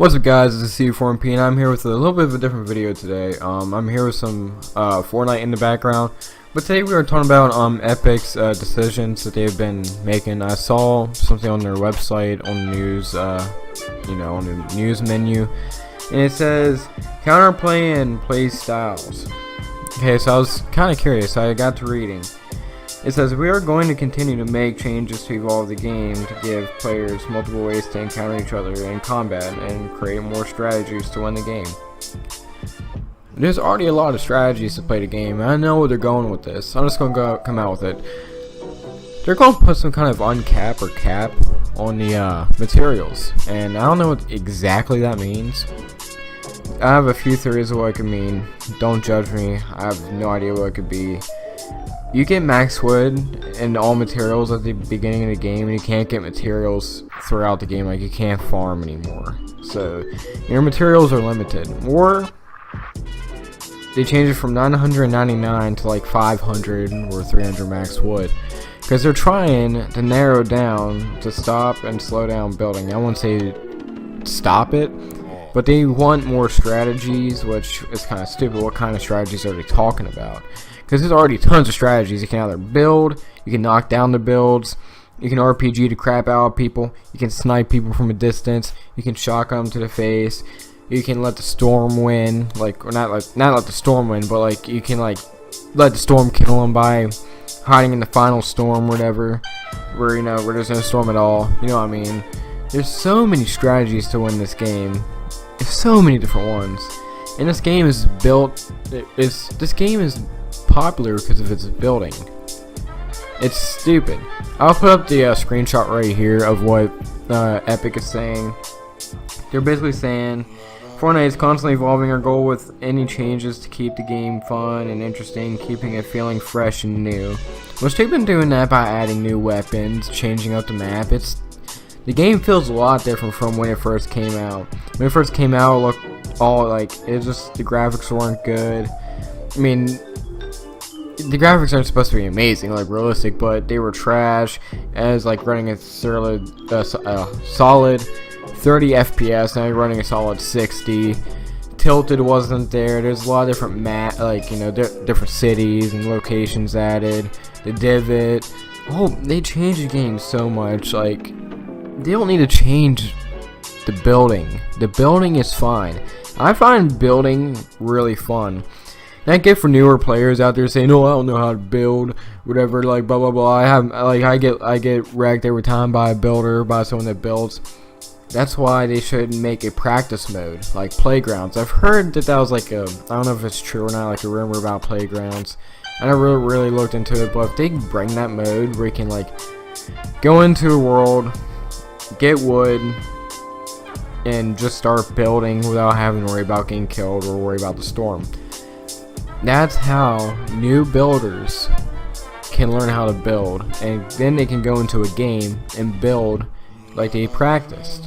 What's up, guys? This is C4MP and I'm here with a little bit of a different video today. I'm here with some Fortnite in the background, but today we are talking about Epic's decisions that they've been making. I saw something on their website on the news, on the news menu, and it says counterplay and play styles. Okay, so I was kind of curious. I got to reading. It says, we are going to continue to make changes to evolve the game to give players multiple ways to encounter each other in combat and create more strategies to win the game. There's already a lot of strategies to play the game, and I know where they're going with this. I'm just going to come out with it. They're going to put some kind of uncap or cap on the materials, and I don't know what exactly that means. I have a few theories of what it could mean. Don't judge me. I have no idea what it could be. You get max wood and all materials at the beginning of the game, and you can't get materials throughout the game. Like, you can't farm anymore, so your materials are limited. Or they change it from 999 to like 500 or 300 max wood, because they're trying to narrow down to stop and slow down building. I won't say stop it, but they want more strategies, which is kind of stupid. What kind of strategies are they talking about? Because there's already tons of strategies. You can either build, you can knock down the builds, you can RPG the crap out of people, you can snipe people from a distance, you can shotgun them to the face, you can let the storm win, not let the storm win, but like you can like let the storm kill them by hiding in the final storm, or whatever, where there's no storm at all. You know what I mean? There's so many strategies to win this game. There's so many different ones, and this game is built. This game is popular because of its building. It's stupid. I'll put up the screenshot right here of what Epic is saying. They're basically saying Fortnite is constantly evolving our goal with any changes to keep the game fun and interesting, keeping it feeling fresh and new. Which they've been doing that by adding new weapons, changing up the map. The game feels a lot different from when it first came out. When it first came out, it looked all like the graphics weren't good. I mean, the graphics aren't supposed to be amazing, like realistic, but they were trash. As like running a solid 30 FPS, now you're running a solid 60. Tilted wasn't there. There's a lot of different different cities and locations added. The divot. Oh, they changed the game so much. Like, they don't need to change the building. The building is fine. I find building really fun. And I get for newer players out there saying, "Oh, I don't know how to build, whatever, like blah blah blah." I get wrecked every time by a builder, by someone that builds. That's why they should make a practice mode, like playgrounds. I've heard that was like I don't know if it's true or not, like a rumor about playgrounds. I never really looked into it, but if they bring that mode where you can like go into a world, get wood, and just start building without having to worry about getting killed or worry about the storm. That's how new builders can learn how to build, and then they can go into a game and build like they practiced.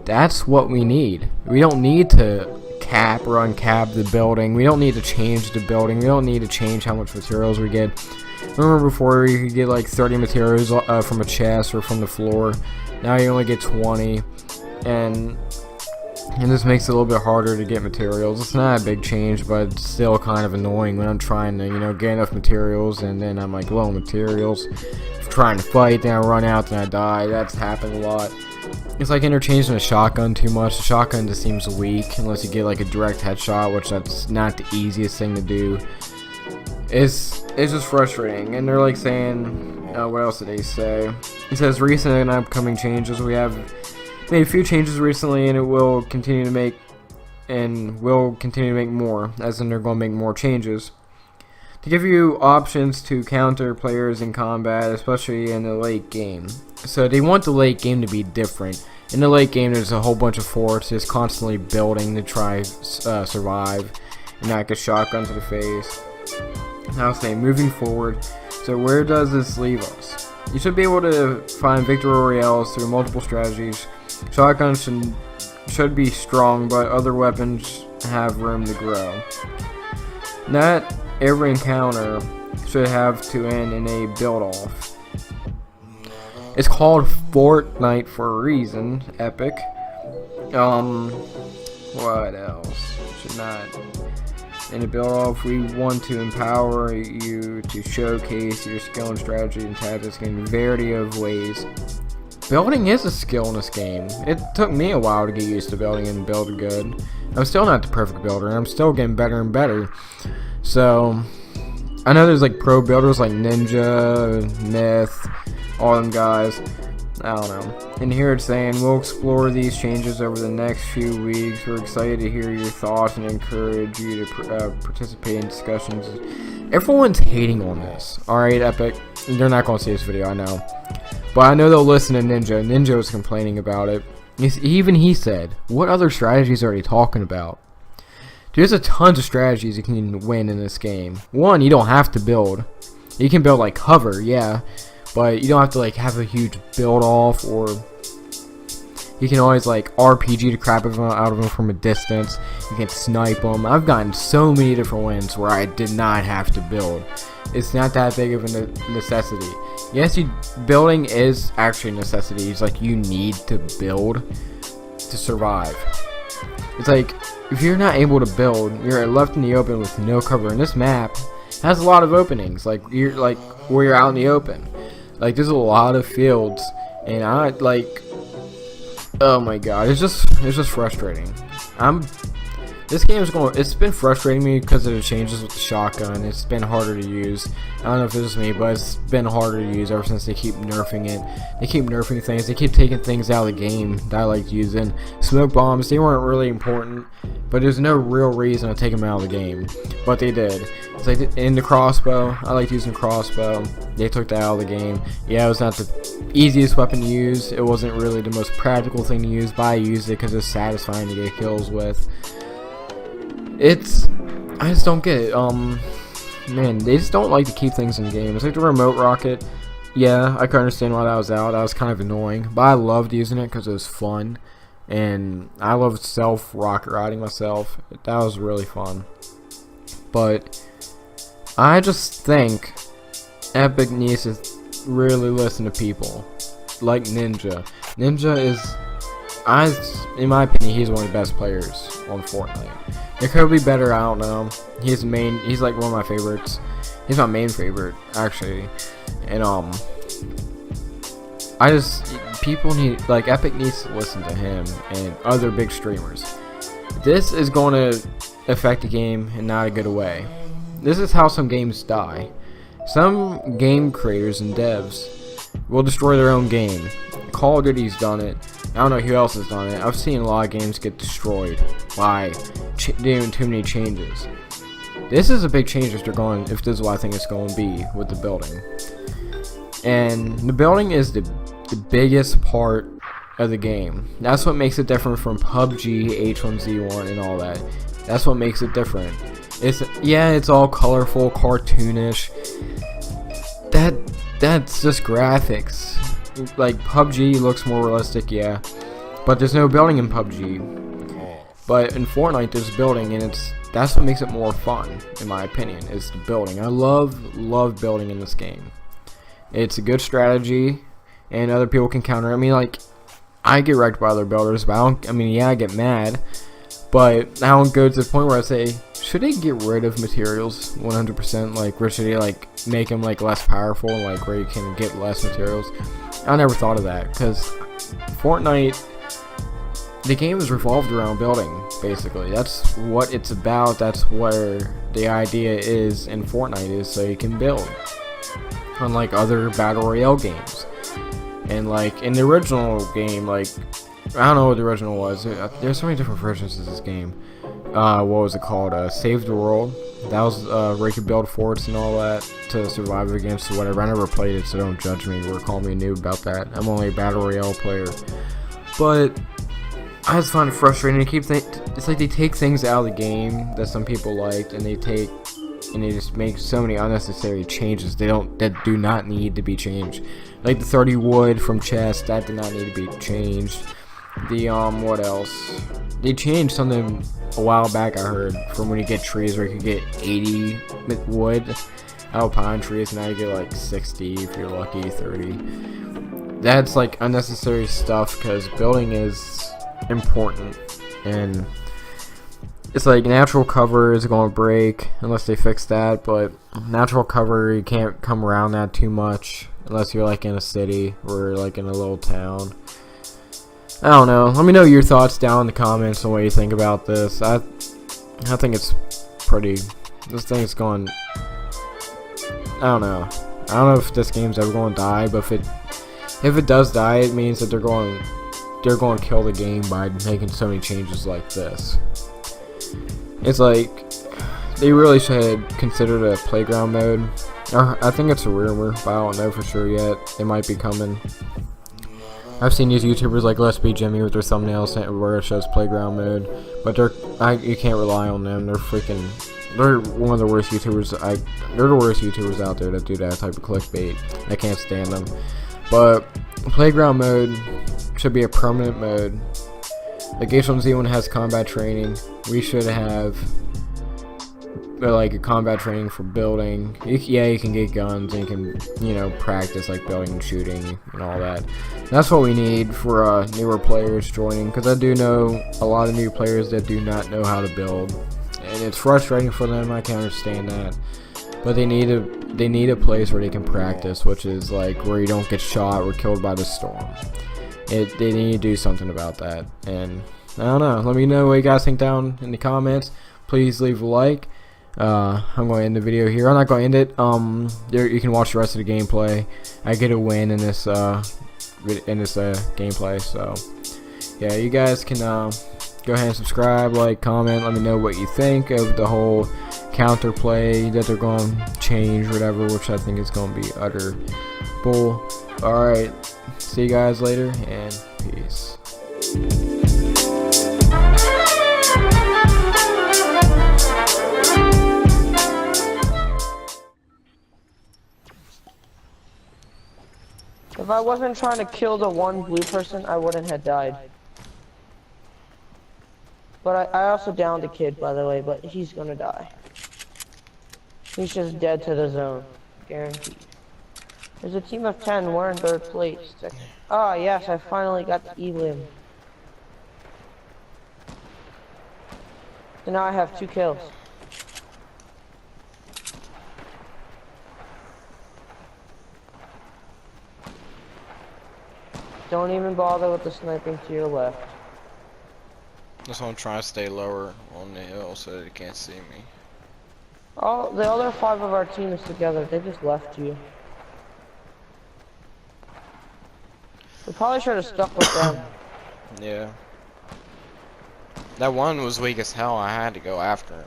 That's what we need. We don't need to cap or uncap the building. We don't need to change the building. We don't need to change how much materials we get. Remember before you could get like 30 materials from a chest or from the floor. Now you only get 20, and this makes it a little bit harder to get materials. It's not a big change, but it's still kind of annoying when I'm trying to, get enough materials, and then I'm like low on materials. Trying to fight, then I run out, then I die. That's happened a lot. It's like interchanging a shotgun too much. The shotgun just seems weak unless you get like a direct headshot, which that's not the easiest thing to do. It's just frustrating. And they're like saying, what else did they say? It says recent and upcoming changes. We have made a few changes recently, and it will continue to make, more, as in they're going to make more changes to give you options to counter players in combat, especially in the late game. So they want the late game to be different. In the late game, there's a whole bunch of forts just constantly building to try survive and not get shotgun to the face. Now say moving forward, so where does this leave us? You should be able to find victory royales through multiple strategies. Shotguns should be strong, but other weapons have room to grow. Not every encounter should have to end in a build-off. It's called Fortnite for a reason, Epic. What else? Should not. In a build-off, we want to empower you to showcase your skill and strategy and tactics in a variety of ways. Building is a skill in this game. It took me a while to get used to building and build good. I'm still not the perfect builder, and I'm still getting better and better. So, I know there's like pro builders like Ninja, Myth, all them guys. I don't know. And here it's saying, we'll explore these changes over the next few weeks. We're excited to hear your thoughts and encourage you to participate in discussions. Everyone's hating on this. Alright, Epic. They're not going to see this video, I know. But I know they'll listen to Ninja. Ninja was complaining about it. Even he said, what other strategies are they talking about? There's a tons of strategies you can win in this game. One, you don't have to build. You can build like cover, yeah. But you don't have to like have a huge build off, or you can always like RPG the crap out of them from a distance. You can snipe them. I've gotten so many different wins where I did not have to build. It's not that big of a necessity. Yes, building is actually a necessity. It's like you need to build to survive. It's like if you're not able to build, you're left in the open with no cover. And this map has a lot of openings. Like you're like where you're out in the open. Like there's a lot of fields, and I like, oh my god, it's just frustrating. This game is it's been frustrating me because of the changes with the shotgun. It's been harder to use. I don't know if it's just me, but it's been harder to use ever since they keep nerfing it. They keep nerfing things. They keep taking things out of the game that I like using. Smoke bombs, they weren't really important, but there's no real reason to take them out of the game. But they did. It's like in the crossbow. I like using crossbow. They took that out of the game. Yeah, it was not the easiest weapon to use. It wasn't really the most practical thing to use, but I used it because it's satisfying to get kills with. I just don't get it. Man, they just don't like to keep things in the game. It's like the remote rocket. Yeah, I can understand why that was out. That was kind of annoying, but I loved using it because it was fun, and I loved rocket riding myself. That was really fun. But I just think Epic needs to really listen to people like Ninja. Ninja is, in my opinion, he's one of the best players on Fortnite. It could be better, I don't know. He's like one of my favorites. He's my main favorite, actually. And people need, like, Epic needs to listen to him and other big streamers. This is going to affect the game in not a good way. This is how some games die. Some game creators and devs will destroy their own game. Call of Duty's done it. I don't know who else has done it. I've seen a lot of games get destroyed by doing too many changes. This is a big change if this is what I think it's going to be with the building. And the building is the biggest part of the game. That's what makes it different from PUBG, H1Z1, and all that. That's what makes it different. It's all colorful, cartoonish. That's just graphics. Like PUBG looks more realistic, yeah, but there's no building in PUBG. But in Fortnite there's building, and that's what makes it more fun, in my opinion, is the building. I love building in this game. It's a good strategy, and other people can counter. I mean, like, I get wrecked by other builders, but I get mad, but I don't go to the point where I say, should they get rid of materials 100%? Like, or should they like make them like less powerful, like where you can get less materials? I never thought of that, because Fortnite, the game is revolved around building, basically. That's what it's about. That's where the idea is in Fortnite, is so you can build. Unlike other Battle Royale games. And like in the original game, like, I don't know what the original was. There's so many different versions of this game. What was it called? Save the World. That was where you could build forts and all that to survive against whatever. I never played it, so don't judge me or call me a noob about that. I'm only a Battle Royale player. But I just find it frustrating. It's like they take things out of the game that some people liked, and they just make so many unnecessary changes that do not need to be changed. Like the 30 wood from chest, that did not need to be changed. The what else? They changed something a while back, I heard, from when you get trees where you could get 80 wood out of pine trees, and now you get like 60 if you're lucky, 30. That's like unnecessary stuff, because building is important, and it's like natural cover is going to break unless they fix that, but natural cover, you can't come around that too much unless you're like in a city or like in a little town. I don't know. Let me know your thoughts down in the comments on what you think about this. I think it's pretty. This thing is going. I don't know. I don't know if this game's ever going to die, but if it does die, it means that they're going to kill the game by making so many changes like this. It's like they really should consider it a playground mode. I think it's a rumor, but I don't know for sure yet. It might be coming. I've seen these YouTubers like Let's Be Jimmy with their thumbnails where it shows playground mode, but you can't rely on them. They're one of the worst YouTubers. They're the worst YouTubers out there that do that type of clickbait. I can't stand them. But playground mode should be a permanent mode. Like H1Z1 has combat training. We should have like a combat training for building. Yeah, you can get guns and you can, practice like building and shooting and all that. That's what we need for newer players joining, because I do know a lot of new players that do not know how to build, and it's frustrating for them. I can understand that, but they need a place where they can practice, which is like where you don't get shot or killed by the storm. They need to do something about that, and I don't know. Let me know what you guys think down in the comments. Please leave a like. I'm going to end the video here. I'm not going to end it. You can watch the rest of the gameplay. I get a win in this gameplay. So yeah, you guys can go ahead and subscribe, like, comment. Let me know what you think of the whole counterplay that they're going to change, whatever, which I think is going to be utter bull. All right. See you guys later, and peace. If I wasn't trying to kill the one blue person, I wouldn't have died. But I also downed the kid, by the way, but he's gonna die. He's just dead to the zone. Guaranteed. There's a team of 10, we're in 3rd place. Ah, yes, I finally got the elim. So now I have 2 kills. Don't even bother with the sniping to your left. That's why I'm trying to stay lower on the hill so that they can't see me. Oh, the other 5 of our team is together. They just left you. We probably should have stuck with them. Yeah. That one was weak as hell. I had to go after him.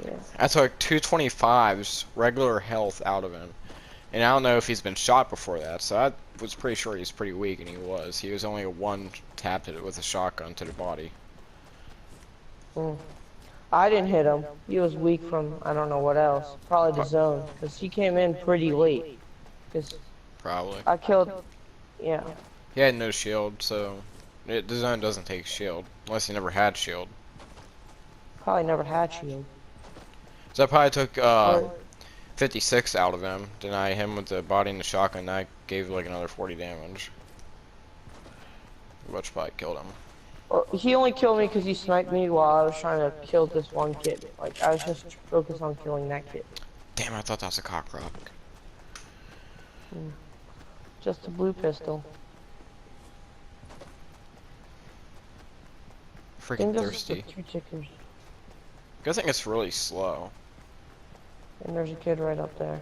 Yeah. I took 225's regular health out of him. And I don't know if he's been shot before that, so I was pretty sure he's pretty weak, and he was. He was only one tapped it with a shotgun to the body. I didn't hit him. He was weak from I don't know what else. Probably the zone, because he came in pretty late. Cause probably. I killed. Yeah. He had no shield, so the zone doesn't take shield unless he never had shield. Probably never had shield. So I probably took 56 out of him. Deny him with the body and the shotgun. That gave like another 40 damage. Which probably killed him. Well, he only killed me because he sniped me while I was trying to kill this one kid. Like I was just focused on killing that kid. Damn, I thought that was a cock rock. Just a blue pistol. Freaking thirsty. 2 tickers. I think it's really slow. And there's a kid right up there.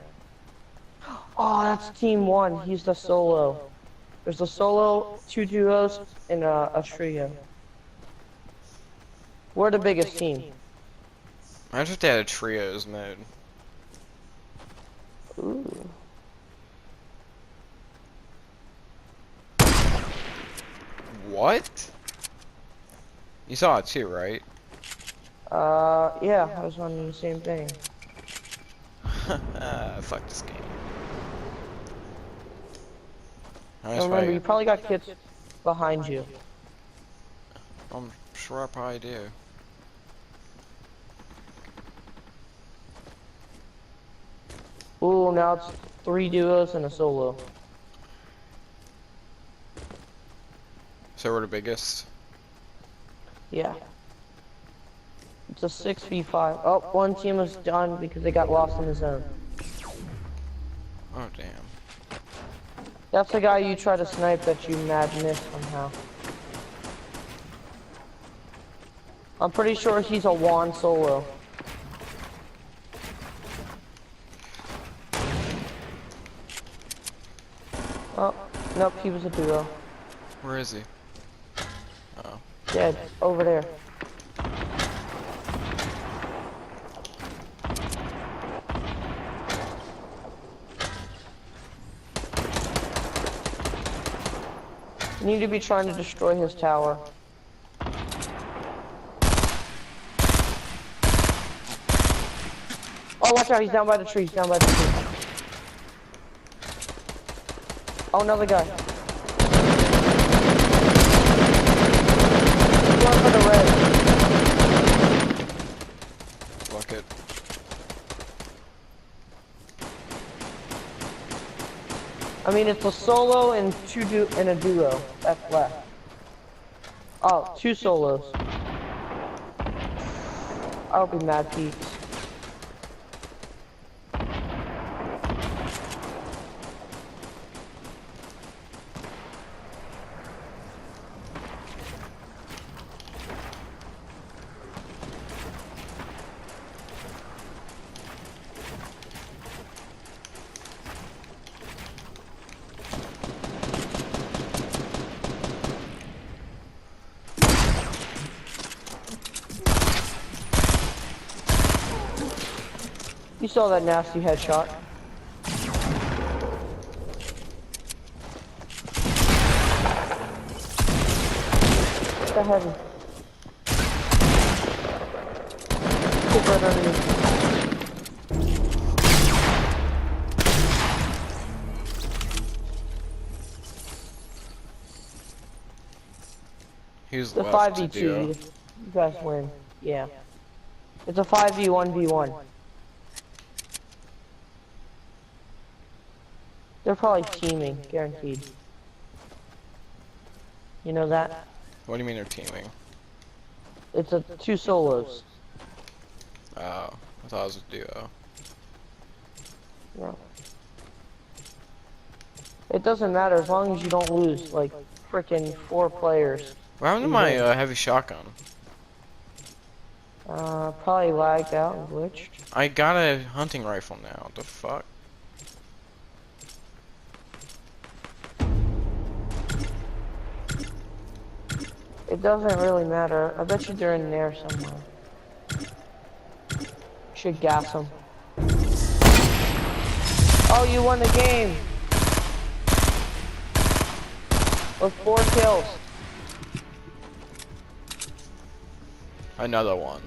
Oh, that's team 1. He's the solo. There's a solo, 2 duos, and a trio. We're the biggest team. I just had a trios mode. Ooh. What? You saw it too, right? Yeah, I was on the same thing. Fuck this game. And remember, you probably got kids behind you. I'm sure I probably do. Ooh, now it's 3 duos and a solo. So we're the biggest. Yeah. It's a 6v5. Oh, one team is done because they got lost in the zone. Oh damn. That's the guy you try to snipe that you mad missed somehow. I'm pretty sure he's a Juan solo. Oh, nope, he was a duo. Where is he? Oh. Dead, over there. You need to be trying to destroy his tower. Oh, watch out, he's down by the tree, he's down by the tree. Oh, another guy. He's going for the red. Fuck it. I mean, it's a solo and a duo. That's left. Oh, 2 solos. I'll be mad, Pete. You saw that nasty headshot. What the heavy? Keep right underneath. Who's The left to 5v2. do? You guys win. Yeah. It's a 5v1v1. They're probably teaming, guaranteed. You know that? What do you mean they're teaming? It's a 2 solos. Oh, I thought it was a duo. No. It doesn't matter as long as you don't lose like frickin' 4 players. What happened to my heavy shotgun? Probably lagged out and glitched. I got a hunting rifle now. What the fuck? It doesn't really matter. I bet you they're in there somewhere. Should gas them. Oh, you won the game! With 4 kills. Another one.